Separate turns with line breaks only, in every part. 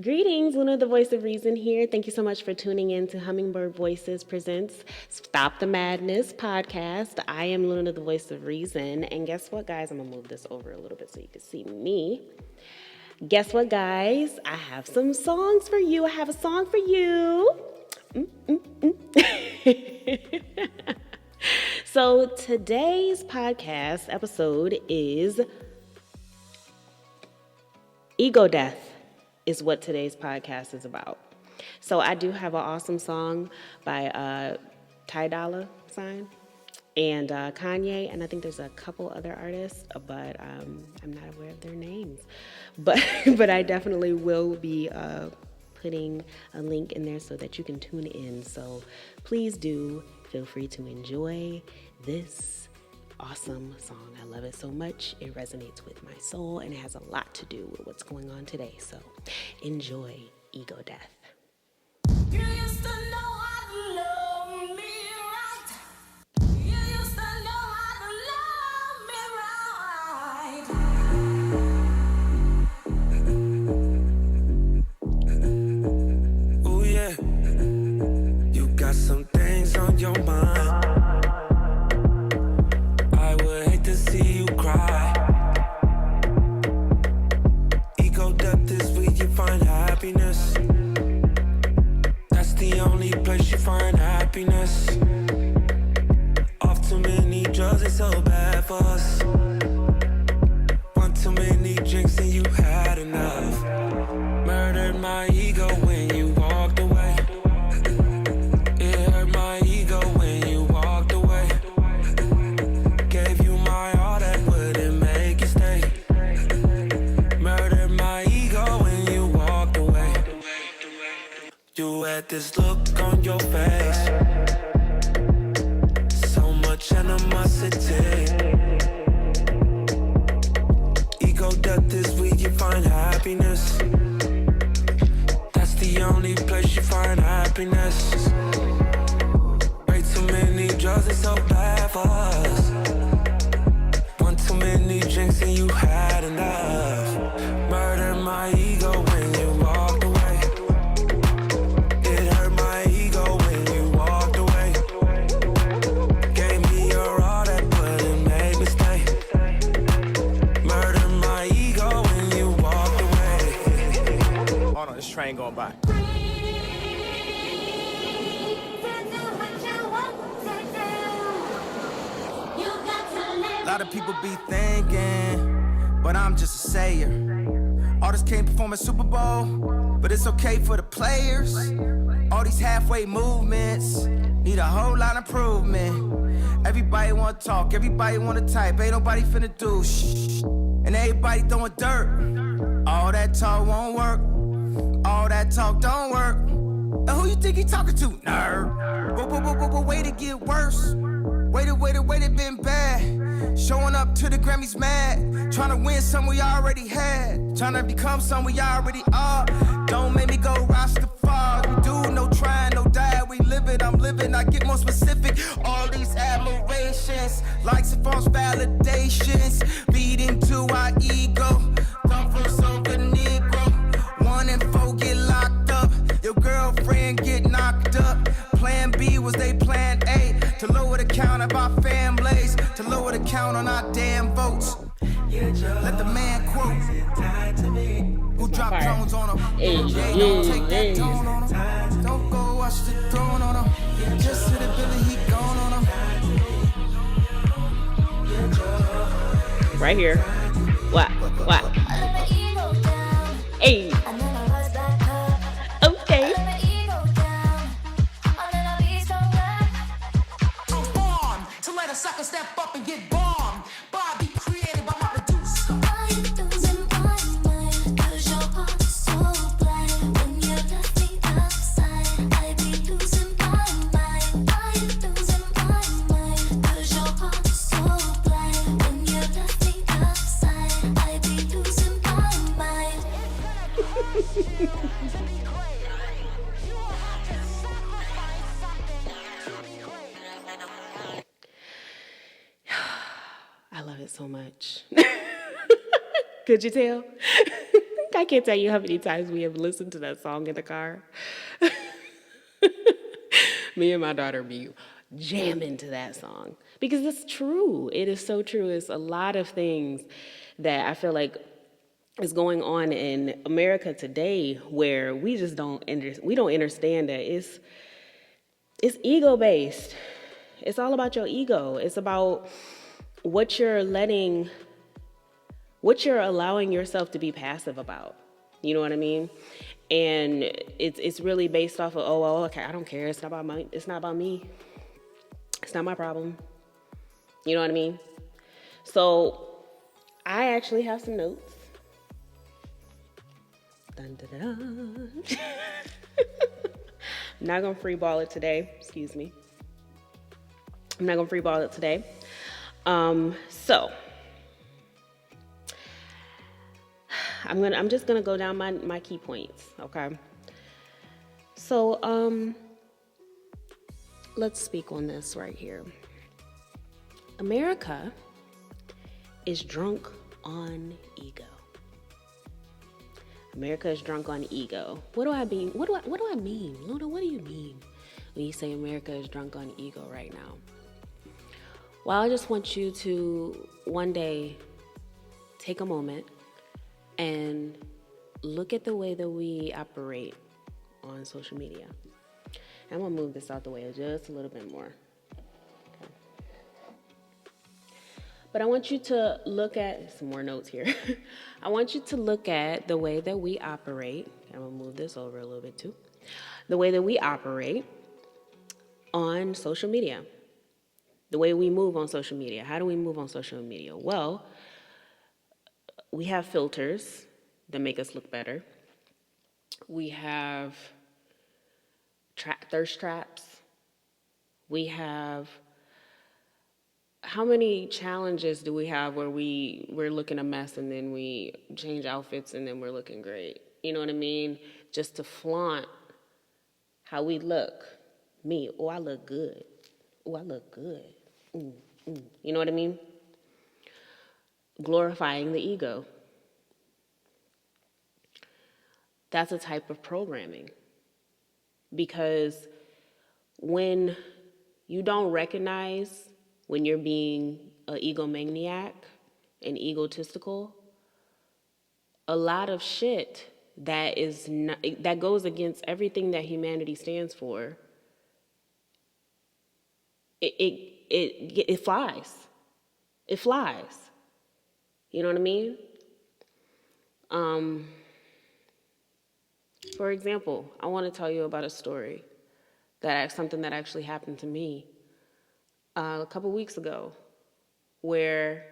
Greetings, Luna, the voice of reason here. Thank you so much for tuning in to Hummingbird Voices Presents Stop the Madness podcast. I am Luna, the voice of reason. And guess what, guys? I'm going to move this over a little bit so you can see me. Guess what, guys? I have some songs for you. I have a song for you. So today's podcast episode is ego death. Is what today's podcast is about. So I do have an awesome song by Ty Dolla $ign and Kanye, and I think there's a couple other artists, but I'm not aware of their names. But I definitely will be putting a link in there so that you can tune in. So please do feel free to enjoy this awesome song. I love it so much. It resonates with my soul and it has a lot to do with what's going on today. So enjoy Ego Death.
You used to know how to love me right. You used to know how to love me right.
Oh yeah, you got some things on your mind. I would hate to see you cry. Ego death is where you find happiness. That's the only place you find happiness. Off too many drugs, it's so bad for us. One too many drinks and you had enough. Murdered my ego when you walked away. It hurt my ego when you walked away. Gave you my all that wouldn't make you stay. Murdered my ego when you walked away. You had this look on your face, so much animosity. Ego death is where you find happiness. That's the only place you find happiness. Way too many drugs, it's so bad for us. One too many drinks and you had enough. Murdered my ego when you walked away. It hurt my ego when you walked away. Gave me your all that wouldn't make me stay. Murdered my ego when you walked away.
Hold on, this train going by. A lot of people be thinking, but I'm just a sayer. Artists can't perform at Super Bowl, but it's okay for the players. All these halfway movements need a whole lot of improvement. Everybody wanna talk, everybody wanna type, ain't nobody finna do shh. And everybody throwing dirt. All that talk won't work. All that talk don't work. Now who you think he talking to? Nerd. But wait to get worse. Wait it been bad. Showing up to the Grammys mad. Trying to win some we already had. Trying to become some we already are. Don't make me go Rastafari. We do no trying, no die. We live it, I'm living. I get more specific. All these admirations, likes and false validations, feed into our ego. Come from Soca Negro. 1 and 4 get locked up. Your girlfriend get knocked up. Plan B was they plan A. To lower the count of our families. To lower the count on our damn votes. Let the man quote. Who dropped drones on them? Yeah, don't take that tone on them. Don't go watch the throne on them. Just to the Billy, he gone on them.
Right here. What? Hey. Okay.
A sucker step up and get bombed. Bobby created by my producer.
Why you losing my mind? 'Cause your heart is so blind. When you left me outside, I be losing my mind. Why you losing my mind? 'Cause your heart is so blind. When you left me outside, I be losing my mind.
I love it so much. Could you tell? I can't tell you how many times we have listened to that song in the car. Me and my daughter be jamming to that song because it's true. It is so true. It's a lot of things that I feel like is going on in America today where we just we don't understand that it's ego based. It's all about your ego. It's about what you're allowing yourself to be passive about. You know what I mean? And it's really based off of, oh, well, okay, I don't care. It's not about me. It's not my problem. You know what I mean? So I actually have some notes. Dun, dun, dun, dun. I'm not gonna free ball it today. Excuse me. I'm not gonna free ball it today. So I'm just gonna go down my key points, okay? So let's speak on this right here. America is drunk on ego. America is drunk on ego. What do I mean? What do I mean? Luna, what do you mean when you say America is drunk on ego right now? Well, I just want you to one day take a moment and look at the way that we operate on social media. I'm gonna move this out the way just a little bit more. Okay. But I want you to look at some more notes here. I want you to look at the way that we operate. I'm gonna move this over a little bit too. The way that we operate on social media. The way we move on social media. How do we move on social media? Well, we have filters that make us look better. We have thirst traps. We have, how many challenges do we have where we're looking a mess and then we change outfits and then we're looking great? You know what I mean? Just to flaunt how we look. Me, oh, I look good. Oh, I look good. You know what I mean? Glorifying the ego. That's a type of programming. Because when you don't recognize when you're being an egomaniac and egotistical, a lot of shit that goes against everything that humanity stands for, it flies. It flies. You know what I mean? For example, I want to tell you about a story something that actually happened to me a couple weeks ago, where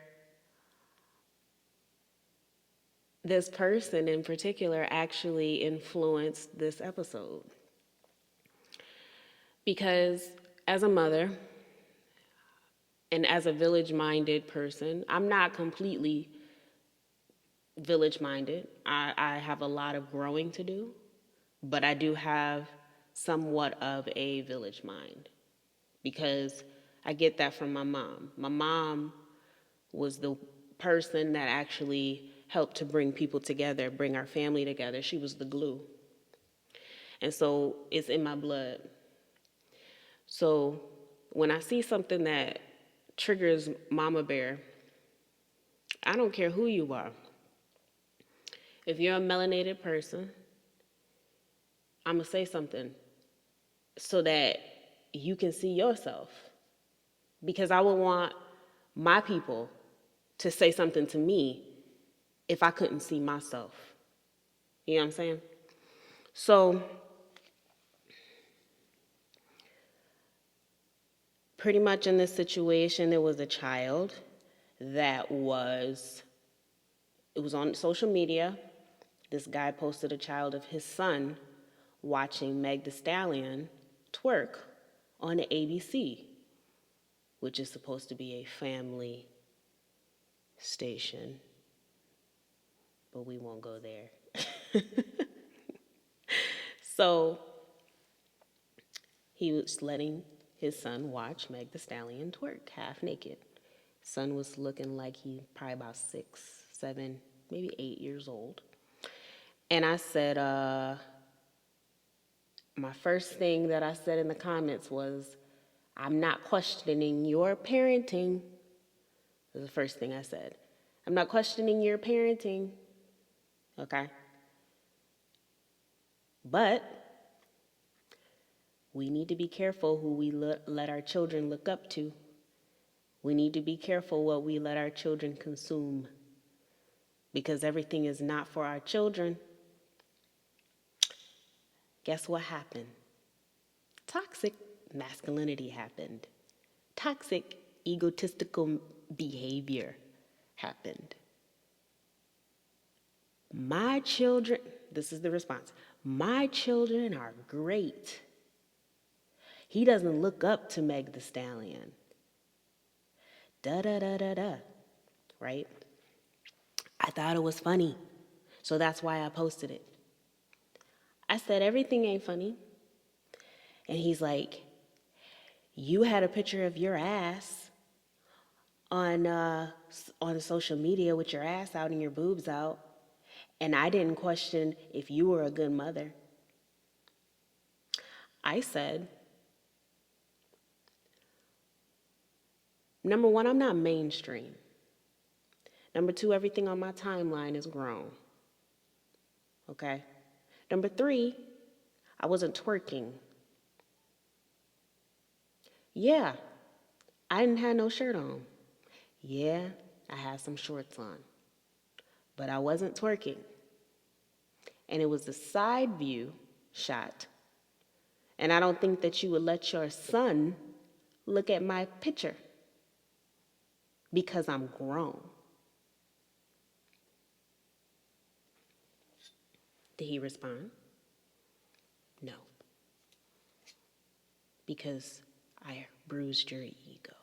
this person in particular actually influenced this episode. Because as a mother and as a village-minded person, I'm not completely village-minded. I have a lot of growing to do, but I do have somewhat of a village mind because I get that from my mom. My mom was the person that actually helped to bring people together, bring our family together. She was the glue. And so it's in my blood. So when I see something that triggers Mama Bear, I don't care who you are. If you're a melanated person, I'm going to say something so that you can see yourself. Because I would want my people to say something to me if I couldn't see myself. You know what I'm saying? So, pretty much in this situation, there was a child that it was on social media. This guy posted a child of his son watching Meg Thee Stallion twerk on the ABC, which is supposed to be a family station, but we won't go there. So he was letting his son watch Meg Thee Stallion twerk half naked. Son was looking like he probably about 6, 7, maybe 8 years old. And I said, my first thing that I said in the comments was, I'm not questioning your parenting. That was the first thing I said. I'm not questioning your parenting. Okay? But we need to be careful who we let our children look up to. We need to be careful what we let our children consume, because everything is not for our children. Guess what happened? Toxic masculinity happened. Toxic egotistical behavior happened. My children, this is the response, my children are great. He doesn't look up to Meg the Stallion. Da-da-da-da-da, right? I thought it was funny, so that's why I posted it. I said, everything ain't funny. And he's like, you had a picture of your ass on social media with your ass out and your boobs out, and I didn't question if you were a good mother. I said, number one, I'm not mainstream. Number two, everything on my timeline is grown. Okay? Number three, I wasn't twerking. Yeah, I didn't have no shirt on. Yeah, I had some shorts on. But I wasn't twerking. And it was the side view shot. And I don't think that you would let your son look at my picture, because I'm grown. Did he respond? No. Because I bruised your ego.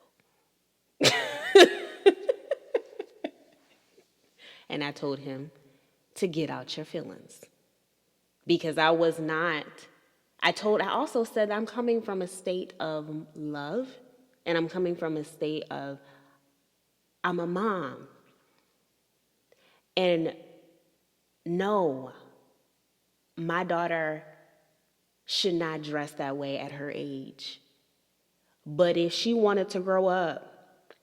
And I told him to get out your feelings. Because I was not, I also said I'm coming from a state of love, and I'm coming from a state of, I'm a mom. And no, my daughter should not dress that way at her age. But if she wanted to grow up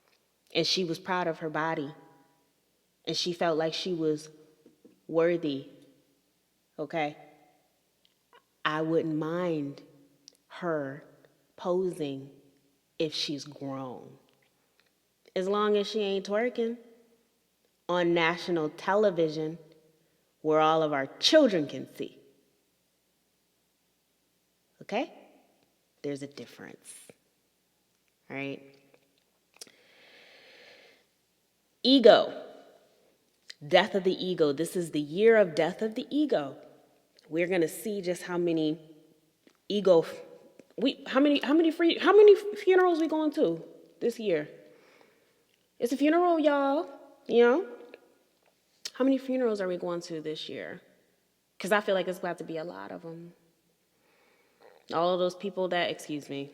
and she was proud of her body and she felt like she was worthy, okay, I wouldn't mind her posing if she's grown. As long as she ain't twerking on national television where all of our children can see. Okay? There's a difference. All right? Ego. Death of the ego. This is the year of death of the ego. We're going to see just how many how many funerals we going to this year? It's a funeral, y'all, you know? How many funerals are we going to this year? Because I feel like it's about to be a lot of them. All of those people that, excuse me,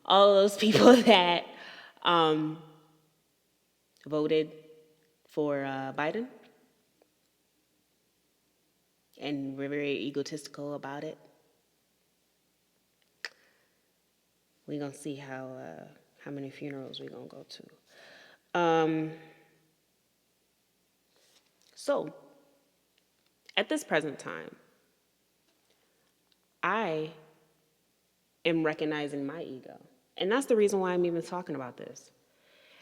all of those people that voted for Biden and were very egotistical about it. We're going to see how many funerals we're going to go to. So, at this present time, I am recognizing my ego. And that's the reason why I'm even talking about this.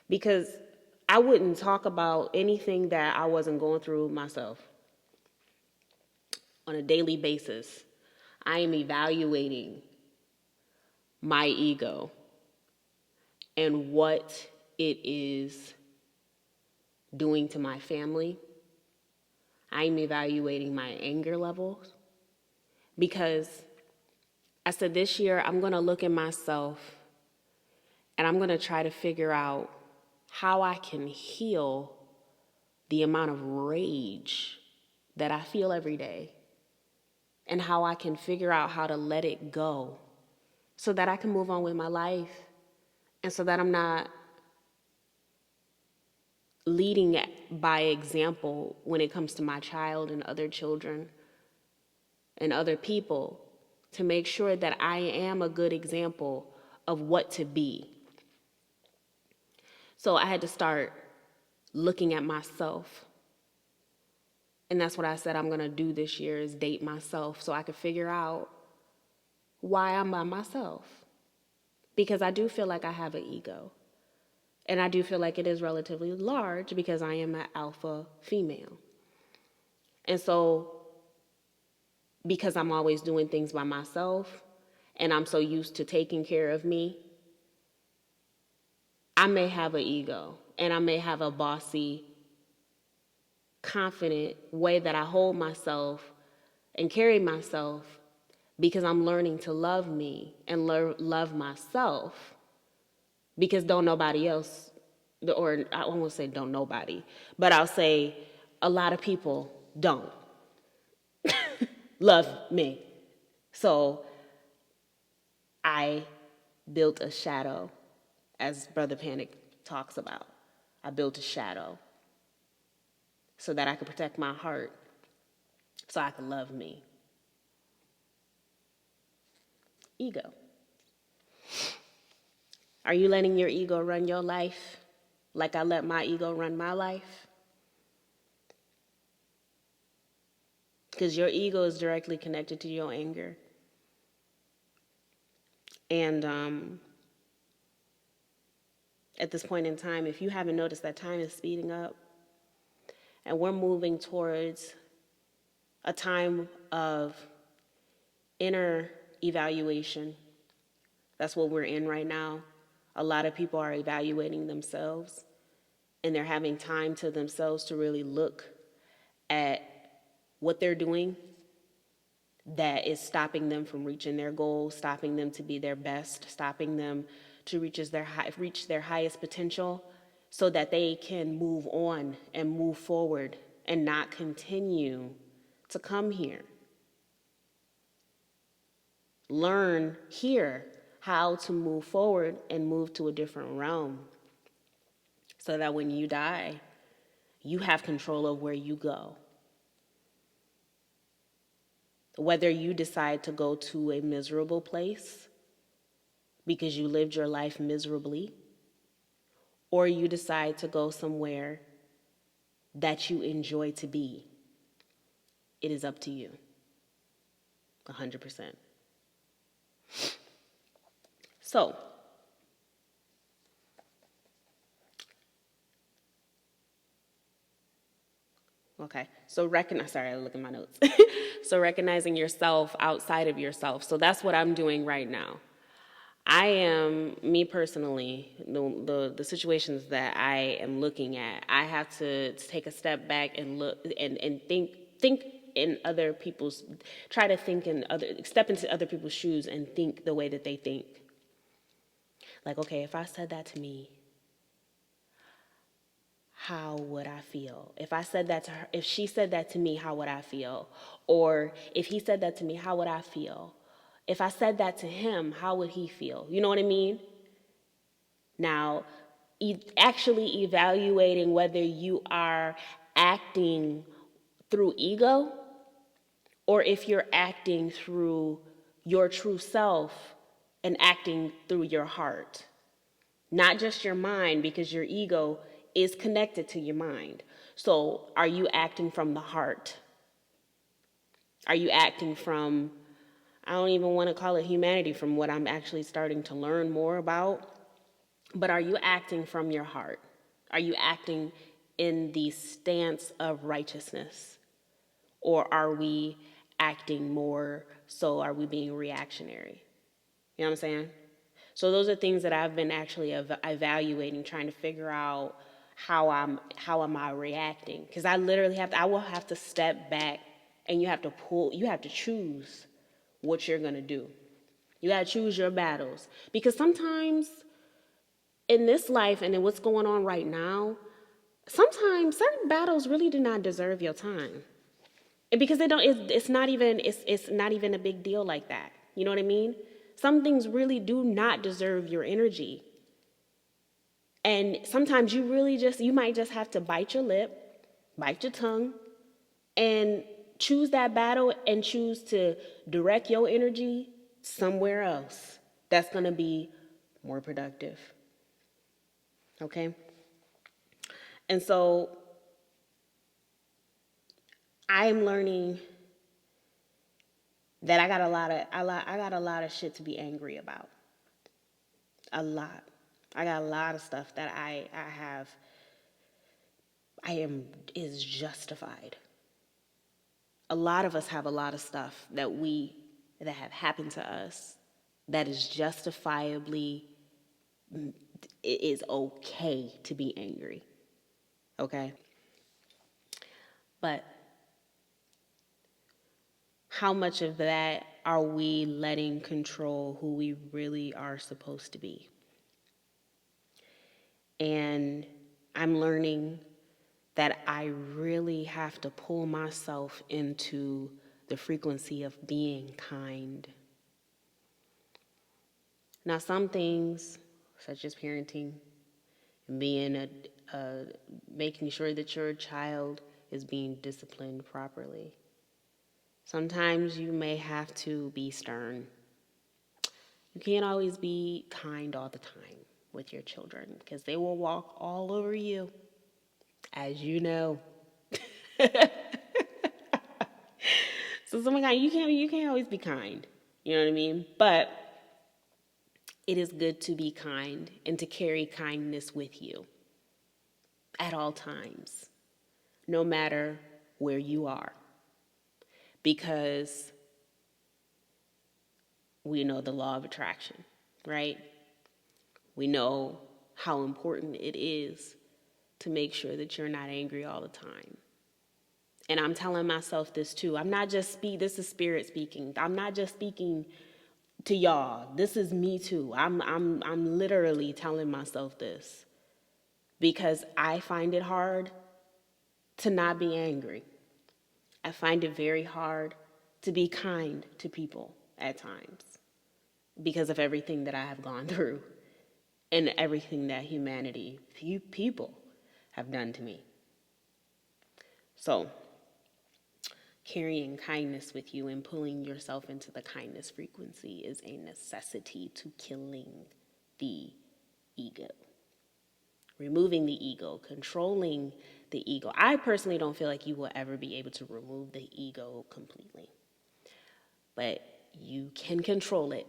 Because I wouldn't talk about anything that I wasn't going through myself. On a daily basis, I am evaluating my ego and what it is doing to my family. I'm evaluating my anger levels, because I said this year I'm going to look at myself and I'm going to try to figure out how I can heal the amount of rage that I feel every day, and how I can figure out how to let it go so that I can move on with my life, and so that I'm not leading by example when it comes to my child and other children and other people, to make sure that I am a good example of what to be. So I had to start looking at myself. And that's what I said I'm going to do this year, is date myself, so I could figure out why I'm by myself. Because I do feel like I have an ego. And I do feel like it is relatively large because I am an alpha female. And so, because I'm always doing things by myself and I'm so used to taking care of me, I may have an ego and I may have a bossy, confident way that I hold myself and carry myself, because I'm learning to love me and love myself, because don't nobody else, or I won't say don't nobody, but I'll say a lot of people don't love me. So I built a shadow, as Brother Panic talks about. I built a shadow so that I could protect my heart, so I could love me. Ego. Are you letting your ego run your life like I let my ego run my life? Because your ego is directly connected to your anger. And at this point in time, if you haven't noticed, that time is speeding up. And we're moving towards a time of inner evaluation. That's what we're in right now. A lot of people are evaluating themselves, and they're having time to themselves to really look at what they're doing that is stopping them from reaching their goals, stopping them to be their best, stopping them to reach their highest potential, so that they can move on and move forward and not continue to come here. Learn here how to move forward and move to a different realm, so that when you die, you have control of where you go. Whether you decide to go to a miserable place because you lived your life miserably, or you decide to go somewhere that you enjoy to be, it is up to you, 100%. So, okay, so sorry, I look at my notes. So recognizing yourself outside of yourself. So that's what I'm doing right now. I am, me personally, the situations that I am looking at, I have to take a step back and look and think in other people's, try to step into other people's shoes and think the way that they think. Like, okay, if I said that to me, how would I feel? If I said that to her, if she said that to me, how would I feel? Or if he said that to me, how would I feel? If I said that to him, how would he feel? You know what I mean? Now, actually evaluating whether you are acting through ego or if you're acting through your true self and acting through your heart. Not just your mind, because your ego is connected to your mind. So are you acting from the heart? Are you acting from, I don't even want to call it humanity, from what I'm actually starting to learn more about, but are you acting from your heart? Are you acting in the stance of righteousness? Or are we acting more, so are we being reactionary? You know what I'm saying? So those are things that I've been actually evaluating, trying to figure out how am I reacting? Because I literally I will have to step back, and you have to choose what you're gonna do. You gotta choose your battles. Because sometimes in this life and in what's going on right now, sometimes certain battles really do not deserve your time. And because it's not even a big deal like that. You know what I mean? Some things really do not deserve your energy. And sometimes you might just have to bite your lip, bite your tongue, and choose that battle and choose to direct your energy somewhere else that's going to be more productive. Okay? And so I'm learning that I got a lot of shit to be angry about. A lot. I got a lot of stuff that is justified. A lot of us have a lot of stuff that have happened to us that is justifiably, it is okay to be angry. Okay? But how much of that are we letting control who we really are supposed to be? And I'm learning that I really have to pull myself into the frequency of being kind. Now, some things, such as parenting, being making sure that your child is being disciplined properly. Sometimes you may have to be stern. You can't always be kind all the time with your children because they will walk all over you, as you know. So sometimes you can't always be kind. You know what I mean? But it is good to be kind and to carry kindness with you at all times, no matter where you are. Because we know the law of attraction, right? We know how important it is to make sure that you're not angry all the time. And I'm telling myself this too. This is spirit speaking. I'm not just speaking to y'all. This is me too. I'm literally telling myself this because I find it hard to not be angry. I find it very hard to be kind to people at times because of everything that I have gone through and everything that humanity, people, have done to me. So, carrying kindness with you and pulling yourself into the kindness frequency is a necessity to killing the ego. Removing the ego, controlling the ego. I personally don't feel like you will ever be able to remove the ego completely. But you can control it.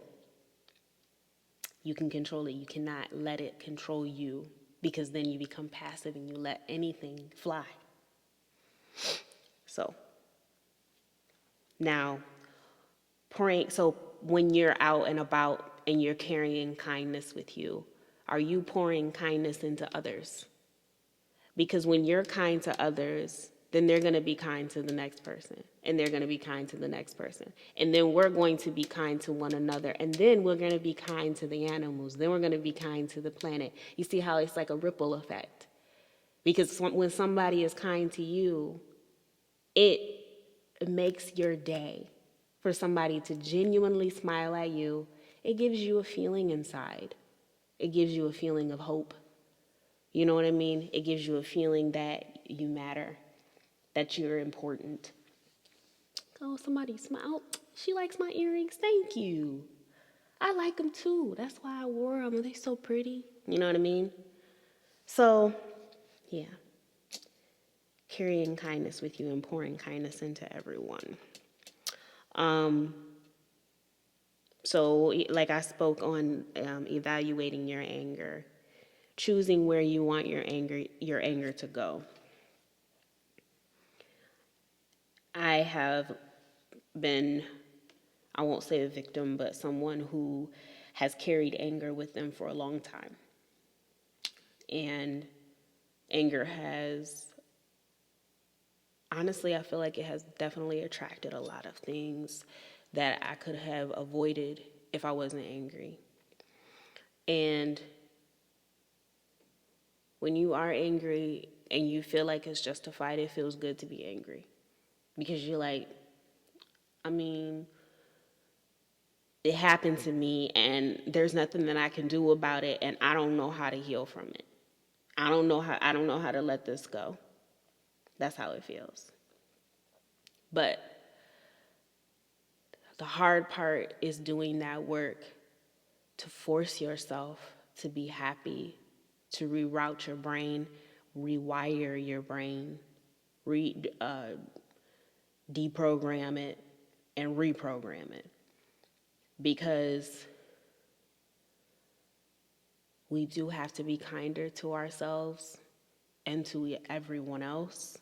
You can control it. You cannot let it control you because then you become passive and you let anything fly. So, now, so when you're out and about and you're carrying kindness with you, are you pouring kindness into others? Because when you're kind to others, then they're going to be kind to the next person. And they're going to be kind to the next person. And then we're going to be kind to one another. And then we're going to be kind to the animals. Then we're going to be kind to the planet. You see how it's like a ripple effect? Because when somebody is kind to you, it makes your day. For somebody to genuinely smile at you, it gives you a feeling inside. It gives you a feeling of hope. You know what I mean? It gives you a feeling that you matter, that you're important. Oh, somebody smiled. She likes my earrings. Thank you. I like them too. That's why I wore them. They're so pretty. You know what I mean? So, yeah. Carrying kindness with you and pouring kindness into everyone. So, like I spoke on evaluating your anger, choosing where you want your anger to go. I have been, I won't say a victim, but someone who has carried anger with them for a long time. And anger has, honestly, I feel like it has definitely attracted a lot of things that I could have avoided if I wasn't angry. And when you are angry and you feel like it's justified, it feels good to be angry. Because you're like, I mean, it happened to me and there's nothing that I can do about it and I don't know how to heal from it. I don't know how to let this go. That's how it feels. But the hard part is doing that work to force yourself to be happy, to reroute your brain, rewire your brain, deprogram it, and reprogram it. Because we do have to be kinder to ourselves and to everyone else,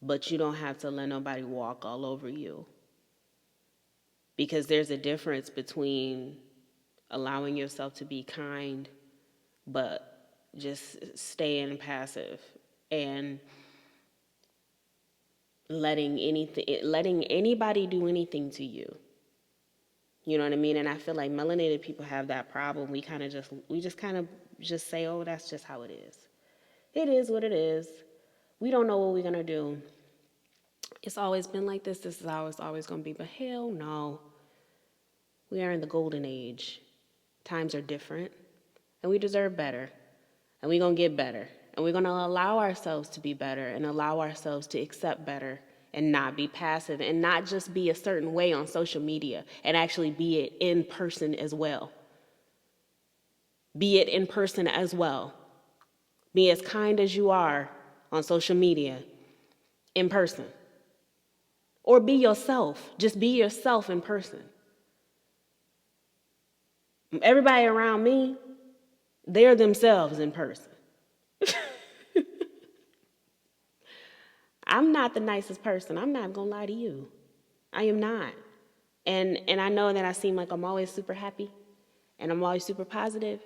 but you don't have to let nobody walk all over you. Because there's a difference between allowing yourself to be kind, but just staying passive and letting anybody do anything to you. You know what I mean? And I feel like melanated people have that problem. We just say, oh, that's just how it is. It is what it is. We don't know what we're gonna do. It's always been like this. This is how it's always gonna be. But hell no. We are in the golden age. Times are different, and we deserve better, and we're gonna get better, and we're gonna allow ourselves to be better and allow ourselves to accept better and not be passive and not just be a certain way on social media and actually be it in person as well. Be it in person as well. Be as kind as you are on social media in person. Or be yourself. Just be yourself in person. Everybody around me, they're themselves in person. I'm not the nicest person. I'm not gonna lie to you. I am not. And I know that I seem like I'm always super happy and I'm always super positive.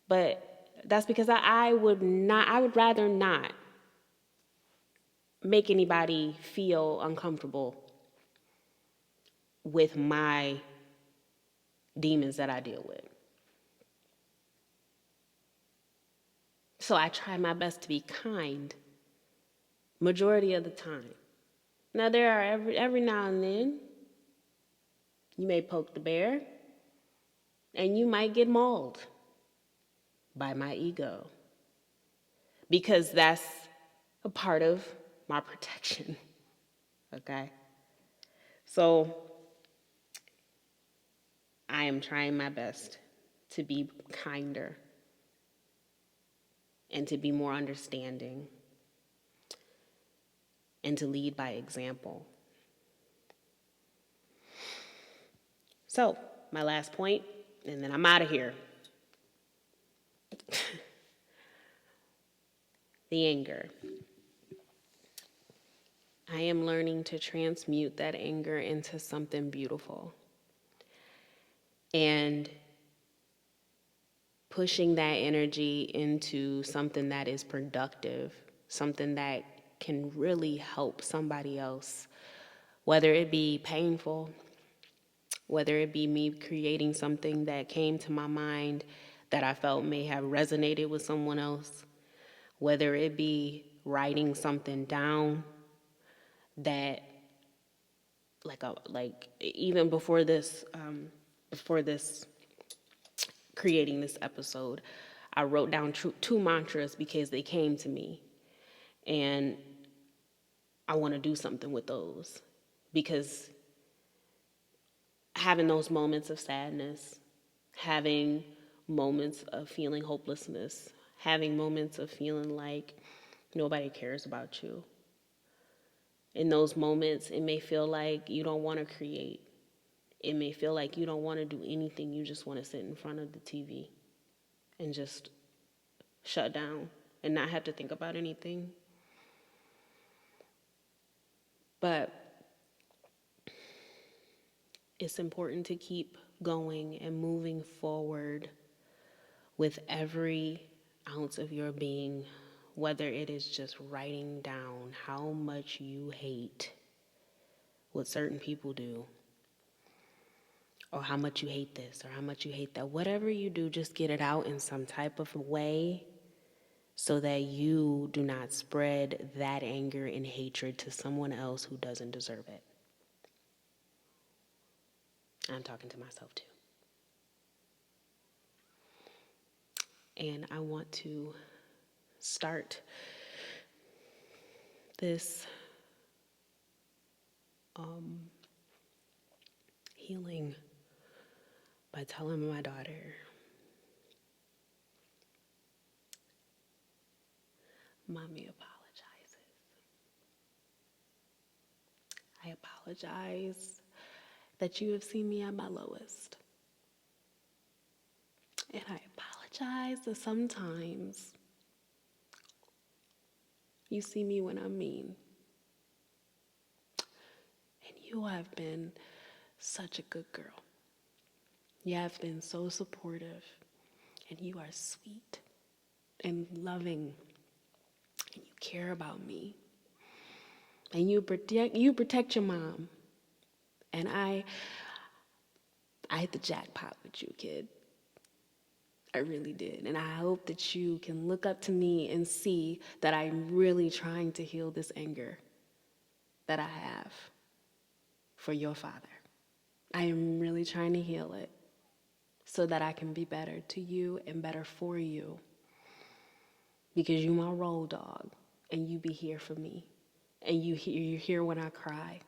But that's because I would rather not make anybody feel uncomfortable with my demons that I deal with. So I try my best to be kind majority of the time. Now there are every now and then you may poke the bear and you might get mauled by my ego, because that's a part of my protection. Okay? So I am trying my best to be kinder and to be more understanding and to lead by example. So, my last point, and then I'm out of here. The anger. I am learning to transmute that anger into something beautiful. And pushing that energy into something that is productive, something that can really help somebody else, whether it be painful, whether it be me creating something that came to my mind that I felt may have resonated with someone else, whether it be writing something down that, even before this creating this episode, I wrote down two mantras because they came to me, and I want to do something with those, because having those moments of sadness, having moments of feeling hopelessness, having moments of feeling like nobody cares about you. In those moments, it may feel like you don't want to create. It may feel like you don't want to do anything. You just want to sit in front of the TV and just shut down and not have to think about anything. But it's important to keep going and moving forward with every ounce of your being, whether it is just writing down how much you hate what certain people do, or how much you hate this, or how much you hate that. Whatever you do, just get it out in some type of way so that you do not spread that anger and hatred to someone else who doesn't deserve it. I'm talking to myself too. And I want to start this healing by telling my daughter, Mommy apologizes. I apologize that you have seen me at my lowest. And I apologize that sometimes you see me when I'm mean. And you have been such a good girl. You have been so supportive, and you are sweet and loving, and you care about me, and you protect your mom. And I hit the jackpot with you, kid. I really did. And I hope that you can look up to me and see that I'm really trying to heal this anger that I have for your father. I am really trying to heal it so that I can be better to you and better for you. Because you're my road dog, and you be here for me. And you're here when I cry.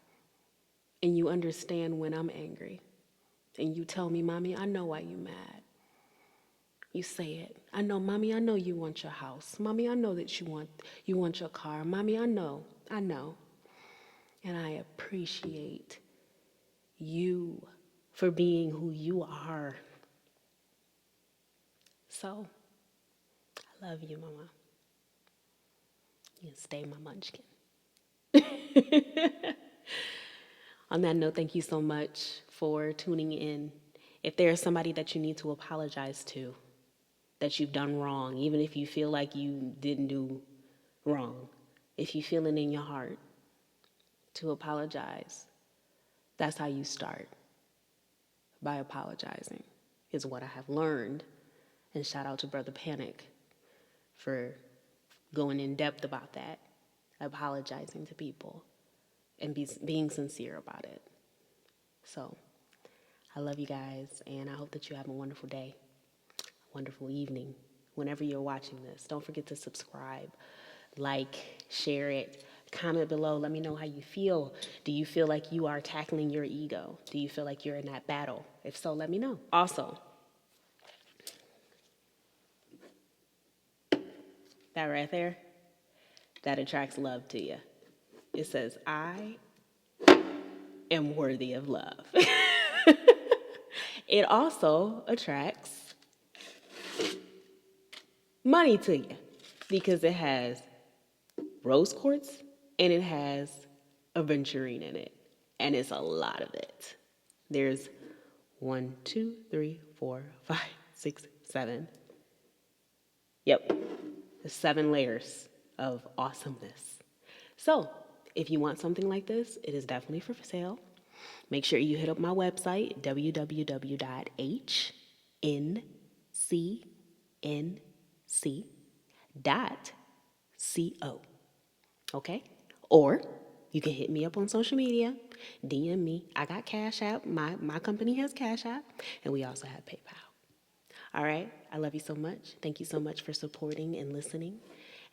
And you understand when I'm angry. And you tell me, Mommy, I know why you mad. You say it. I know, Mommy, I know you want your house. Mommy, I know that you want your car. Mommy, I know. And I appreciate you for being who you are. So, I love you, Mama. You can stay my munchkin. On that note, thank you so much for tuning in. If there is somebody that you need to apologize to, that you've done wrong, even if you feel like you didn't do wrong, if you feel it in your heart to apologize, that's how you start, by apologizing, is what I have learned. And shout out to Brother Panic for going in depth about that, apologizing to people and being sincere about it. So I love you guys, and I hope that you have a wonderful day, wonderful evening, whenever you're watching this. Don't forget to subscribe, like, share it, comment below. Let me know how you feel. Do you feel like you are tackling your ego? Do you feel like you're in that battle? If so, let me know. Also, that right there, that attracts love to you. It says, I am worthy of love. It also attracts money to you because it has rose quartz and it has aventurine in it. And it's a lot of it. There's 1, 2, 3, 4, 5, 6, 7. Yep. There's 7 layers of awesomeness. So, if you want something like this, it is definitely for sale. Make sure you hit up my website, www.hncnc.co. Okay? Or you can hit me up on social media, DM me. I got Cash App. My company has Cash App, and we also have PayPal. All right? I love you so much. Thank you so much for supporting and listening.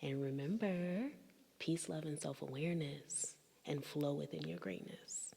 And remember, peace, love, and self-awareness, and flow within your greatness.